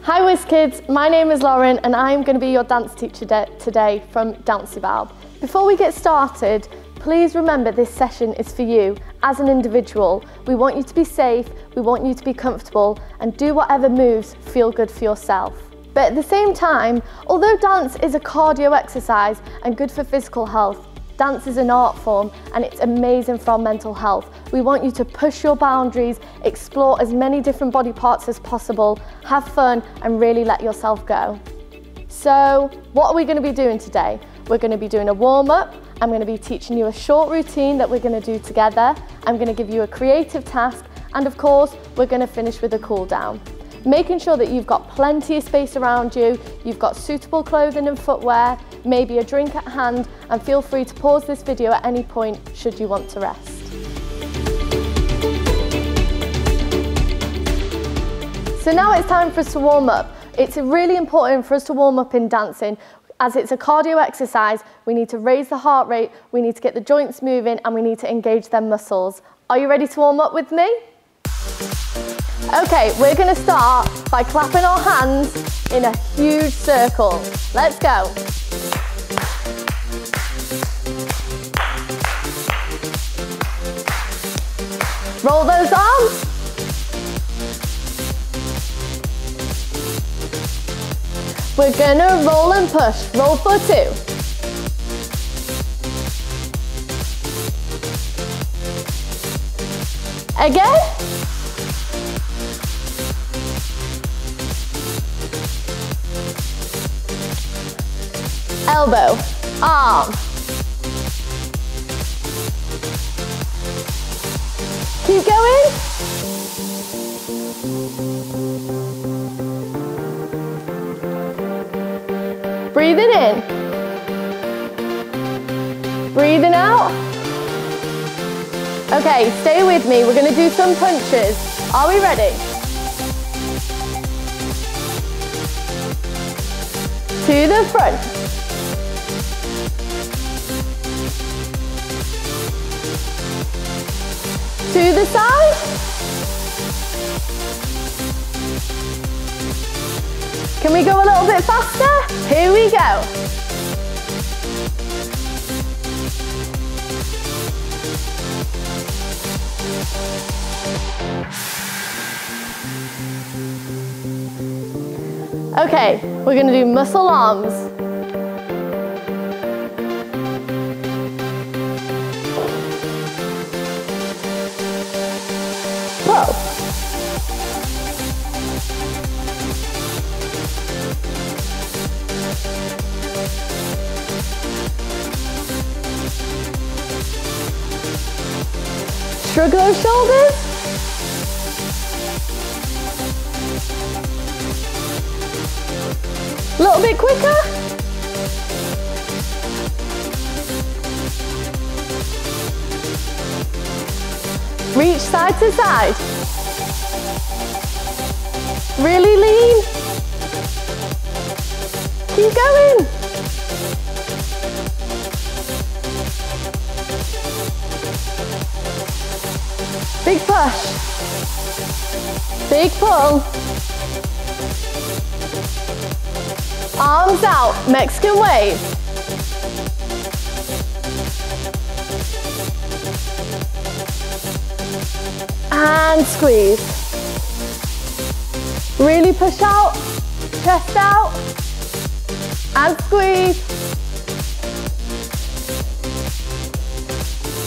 Hi Whiz Kids, my name is Lauren and I'm going to be your dance teacher today from Danceybal. Before we get started, please remember this session is for you as an individual. We want you to be safe, we want you to be comfortable and do whatever moves feel good for yourself. But at the same time, although dance is a cardio exercise and good for physical health, dance is an art form and it's amazing for our mental health. We want you to push your boundaries, explore as many different body parts as possible, have fun and really let yourself go. So what are we going to be doing today? We're going to be doing a warm-up. I'm going to be teaching you a short routine that we're going to do together. I'm going to give you a creative task and of course we're going to finish with a cool down. Making sure that you've got plenty of space around you, you've got suitable clothing and footwear, maybe a drink at hand, and feel free to pause this video at any point should you want to rest. So now it's time for us to warm up. It's really important for us to warm up in dancing. As it's a cardio exercise, we need to raise the heart rate, we need to get the joints moving, and we need to engage them muscles. Are you ready to warm up with me? Okay, we're going to start by clapping our hands in a huge circle. Let's go. Roll those arms. We're going to roll and push. Roll for 2. Again. Elbow, arm. Keep going. Breathing in. Breathing out. Okay, stay with me. We're going to do some punches. Are we ready? To the front. To the side. Can we go a little bit faster? Here we go. Okay, we're going to do muscle arms. Whoa. Shrug those shoulders. A little bit quicker. Reach side to side. Really lean. Keep going. Big push. Big pull. Arms out, Mexican wave. And squeeze. Really push out, chest out, and squeeze.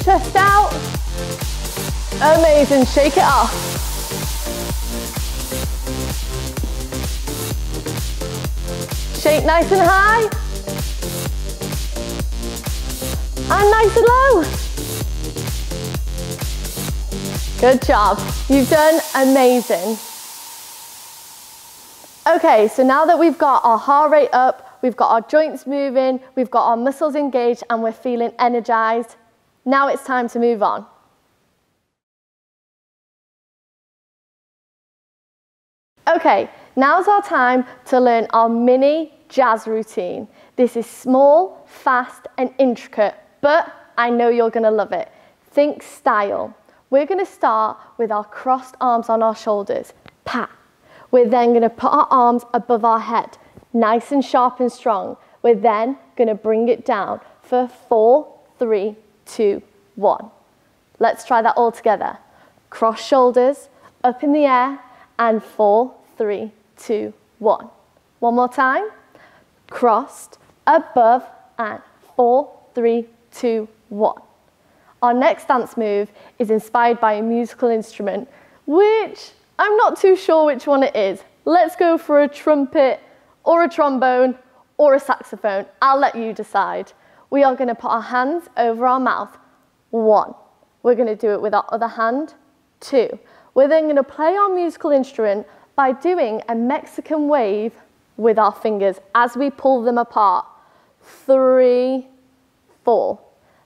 Chest out. Amazing, shake it off. Shake nice and high. And nice and low. Good job. You've done amazing. Okay, so now that we've got our heart rate up, we've got our joints moving, we've got our muscles engaged, and we're feeling energized, now it's time to move on. Okay, now's our time to learn our mini jazz routine. This is small, fast, and intricate, but I know you're going to love it. Think style. We're going to start with our crossed arms on our shoulders. Pa. We're then going to put our arms above our head, nice and sharp and strong. We're then going to bring it down for 4, 3, 2, 1. Let's try that all together. Cross shoulders, up in the air, and 4, 3, 2, 1. One more time. Crossed, above, and 4, 3, 2, 1. Our next dance move is inspired by a musical instrument, which I'm not too sure which one it is. Let's go for a trumpet, or a trombone, or a saxophone. I'll let you decide. We are going to put our hands over our mouth. 1. We're going to do it with our other hand. 2. We're then going to play our musical instrument by doing a Mexican wave with our fingers as we pull them apart. 3, 4.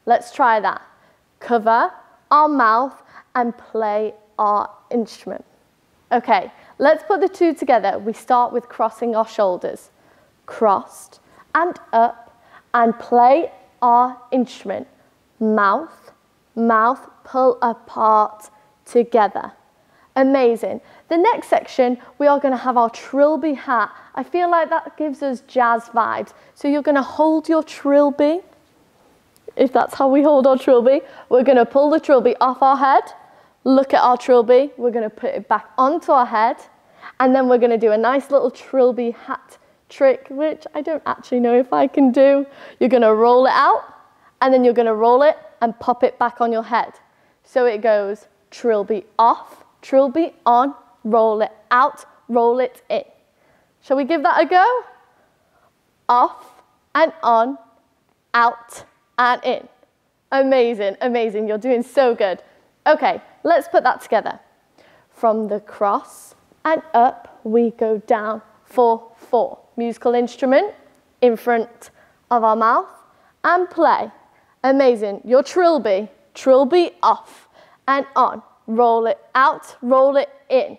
Let's try that. Cover our mouth and play our instrument. Okay, let's put the two together. We start with crossing our shoulders. Crossed and up, and play our instrument. Mouth, mouth, pull apart together. Amazing. The next section, we are going to have our trilby hat. I feel like that gives us jazz vibes. So you're going to hold your trilby. If that's how we hold our trilby, we're going to pull the trilby off our head. Look at our trilby. We're going to put it back onto our head. And then we're going to do a nice little trilby hat trick, which I don't actually know if I can do. You're going to roll it out, and then you're going to roll it and pop it back on your head. So it goes trilby off, trilby on, roll it out, roll it in. Shall we give that a go? Off and on, out and in. Amazing, amazing. You're doing so good. Okay, let's put that together. From the cross and up, we go down for 4. Musical instrument in front of our mouth and play. Amazing. Your trilby, trilby off and on. Roll it out, roll it in.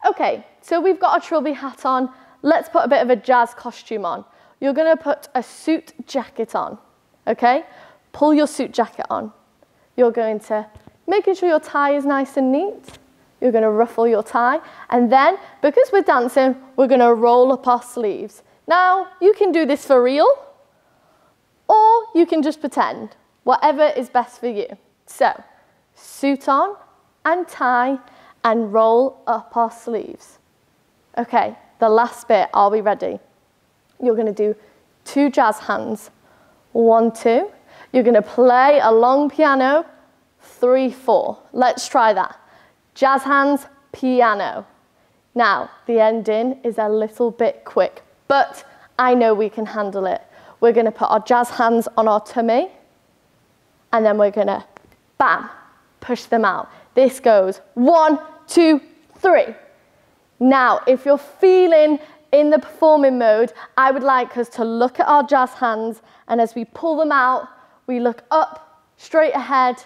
Okay, so we've got our trilby hat on. Let's put a bit of a jazz costume on. You're going to put a suit jacket on, okay? Pull your suit jacket on. You're going to, making sure your tie is nice and neat. You're going to ruffle your tie. And then, because we're dancing, we're going to roll up our sleeves. Now, you can do this for real, or you can just pretend. Whatever is best for you. So, suit on and tie and roll up our sleeves. Okay, the last bit, are we ready? You're going to do 2 jazz hands. 1, 2. You're going to play a long piano. 3, 4. Let's try that. Jazz hands, piano. Now, the ending is a little bit quick, but I know we can handle it. We're going to put our jazz hands on our tummy, and then we're going to, bam, push them out. This goes 1, 2, 3. Now, if you're feeling in the performing mode, I would like us to look at our jazz hands, and as we pull them out, we look up, straight ahead,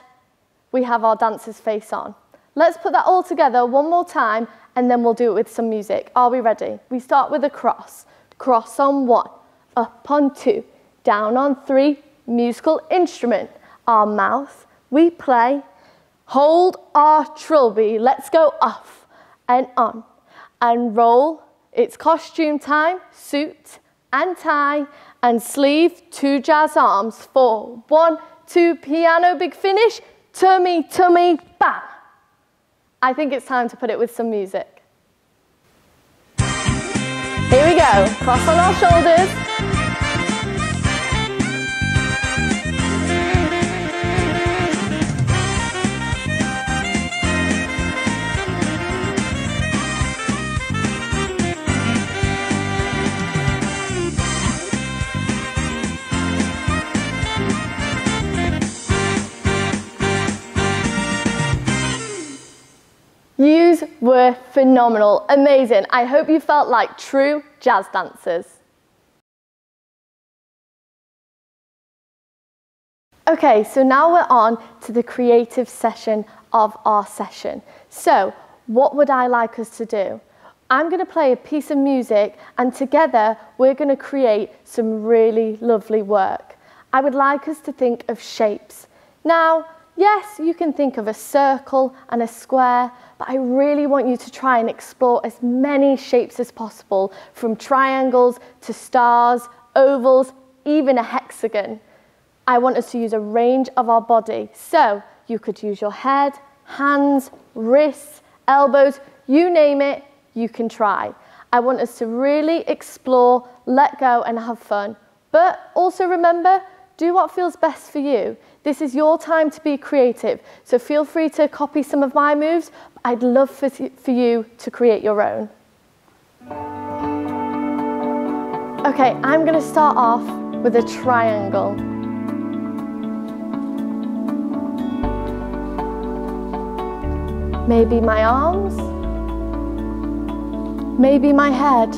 we have our dancer's face on. Let's put that all together one more time, and then we'll do it with some music. Are we ready? We start with a cross. Cross on 1, up on 2, down on 3, musical instrument. Our mouth, we play. Hold our trilby. Let's go off and on and roll. It's costume time, suit and tie and sleeve, 2 jazz arms, 4, 1, 2, piano, big finish, tummy, tummy, bam. I think it's time to put it with some music. Here we go, cross on our shoulders. Yous were phenomenal, amazing. I hope you felt like true jazz dancers. Okay, so now we're on to the creative session of our session. So, what would I like us to do? I'm going to play a piece of music and together we're going to create some really lovely work. I would like us to think of shapes. Now, yes, you can think of a circle and a square, but I really want you to try and explore as many shapes as possible, from triangles to stars, ovals, even a hexagon. I want us to use a range of our body. So you could use your head, hands, wrists, elbows, you name it, you can try. I want us to really explore, let go and have fun. But also remember, do what feels best for you. This is your time to be creative, so feel free to copy some of my moves. I'd love for you to create your own. Okay, I'm going to start off with a triangle. Maybe my arms, maybe my head.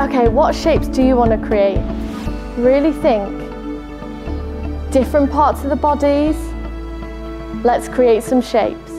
Okay, what shapes do you want to create? Really think. Different parts of the bodies. Let's create some shapes.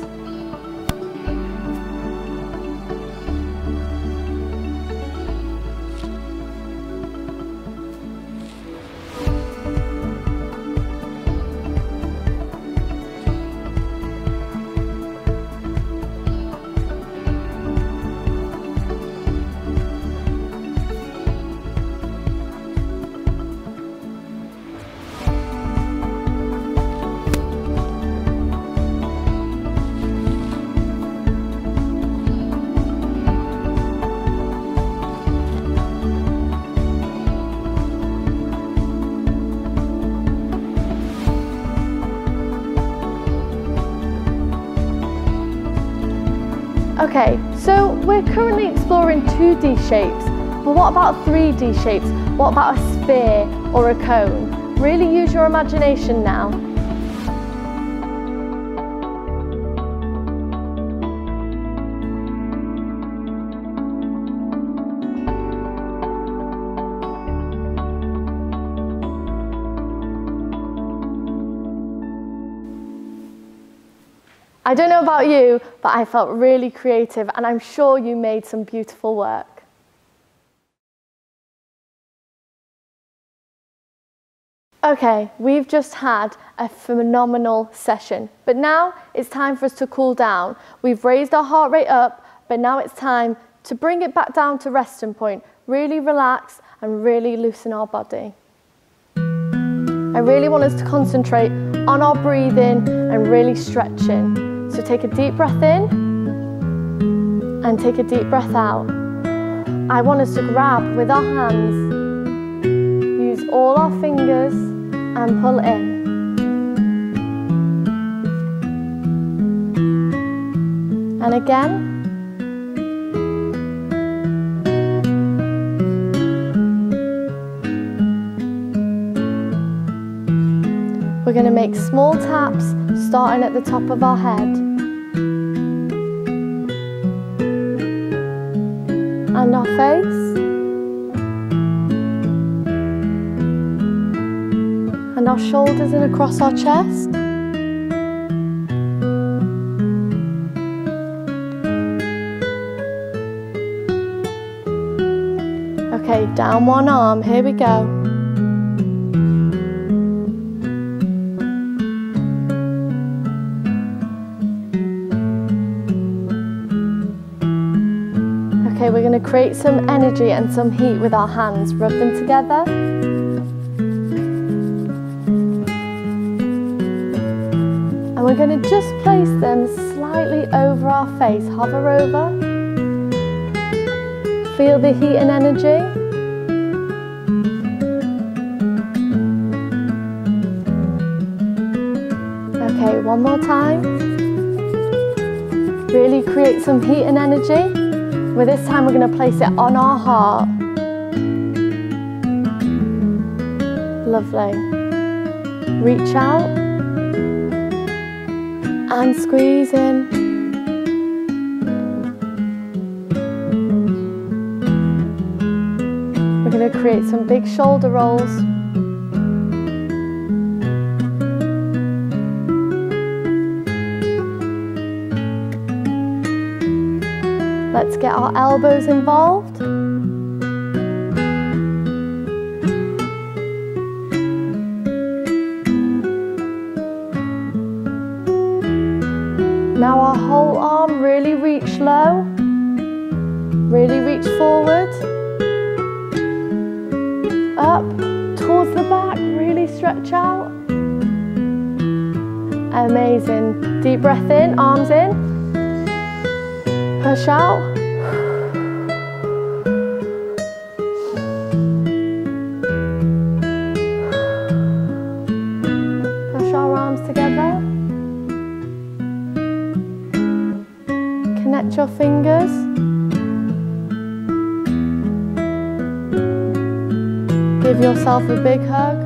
Okay, so we're currently exploring 2D shapes, but what about 3D shapes? What about a sphere or a cone? Really use your imagination now. I don't know about you, but I felt really creative and I'm sure you made some beautiful work. Okay, we've just had a phenomenal session, but now it's time for us to cool down. We've raised our heart rate up, but now it's time to bring it back down to resting point, really relax and really loosen our body. I really want us to concentrate on our breathing and really stretching. So take a deep breath in and take a deep breath out. I want us to grab with our hands, use all our fingers and pull in. And again. We're going to make small taps starting at the top of our head. And our face. And our shoulders and across our chest. Okay, down one arm, here we go. Okay, we're going to create some energy and some heat with our hands. Rub them together. And we're going to just place them slightly over our face. Hover over. Feel the heat and energy. Okay, one more time. Really create some heat and energy. Well, this time we're going to place it on our heart. Lovely. Reach out and squeeze in. create some big shoulder rolls. Let's get our elbows involved. Now our whole arm, really reach low, really reach forward, up, towards the back, really stretch out. Amazing. Deep breath in, arms in, push out. Push our arms together. Connect your fingers. Give yourself a big hug.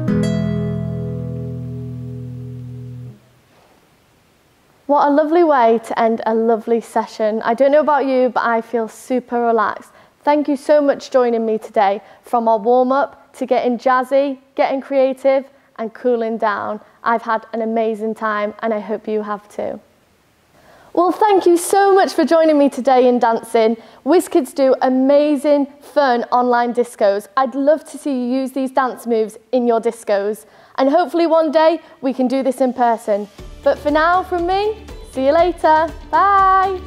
What a lovely way to end a lovely session. I don't know about you, but I feel super relaxed. Thank you so much for joining me today. From our warm-up to getting jazzy, getting creative and cooling down. I've had an amazing time and I hope you have too. Well, thank you so much for joining me today in dancing. WizKids do amazing, fun online discos. I'd love to see you use these dance moves in your discos. And hopefully one day we can do this in person. But for now, from me, see you later. Bye.